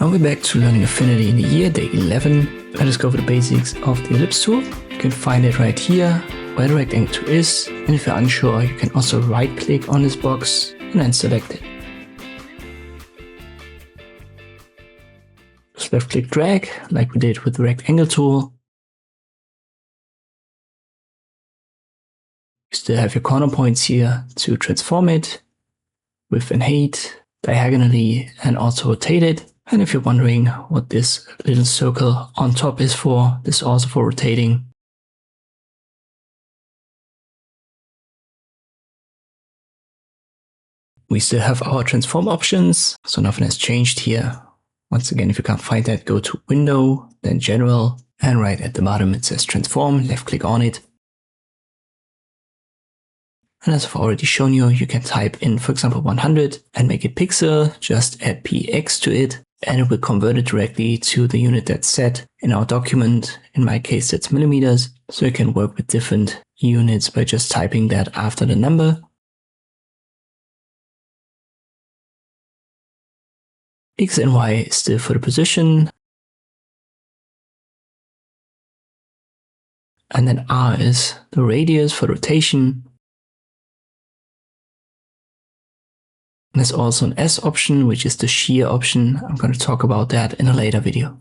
And we're back to learning Affinity in the year, day 11. Let us go over the basics of the Ellipse tool. You can find it right here, where the rectangle tool is. And if you're unsure, you can also right click on this box and then select it. Just left click drag, like we did with the rectangle tool. You still have your corner points here to transform it, width and height, diagonally, and also rotate it. And if you're wondering what this little circle on top is for, this is also for rotating. We still have our transform options, so nothing has changed here. Once again, if you can't find that, go to Window, then General, and right at the bottom it says Transform, left click on it. And as I've already shown you, you can type in, for example, 100 and make it pixel, just add px to it, and it will convert it directly to the unit that's set in our document. In my case, that's millimeters. So you can work with different units by just typing that after the number. X and Y is still for the position. And then R is the radius for rotation. There's also an S option, which is the shear option. I'm going to talk about that in a later video.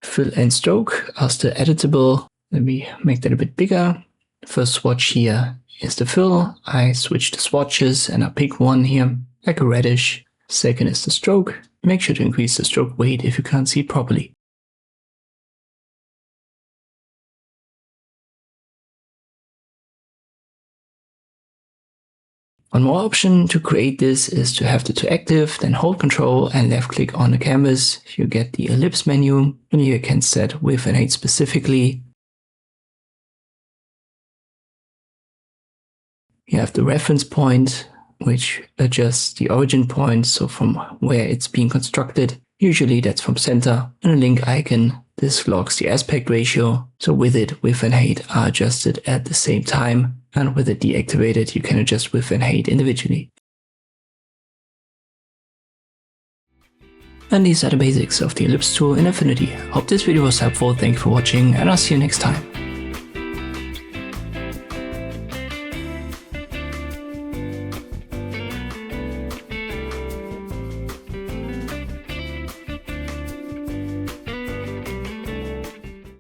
Fill and stroke are still editable. Let me make that a bit bigger. The first swatch here is the fill. I switch the swatches and I pick one here, like a reddish. Second is the stroke. Make sure to increase the stroke weight if you can't see it properly. One more option to create this is to have the tool active, then hold Control and left click on the canvas. You get the ellipse menu, and here you can set width and height specifically. You have the reference point, which adjusts the origin point, so from where it's being constructed. Usually that's from center. And a link icon. This logs the aspect ratio, so with it, width and height are adjusted at the same time. And with it deactivated, you can adjust width and height individually. And these are the basics of the Ellipse tool in Affinity. Hope this video was helpful, thank you for watching, and I'll see you next time.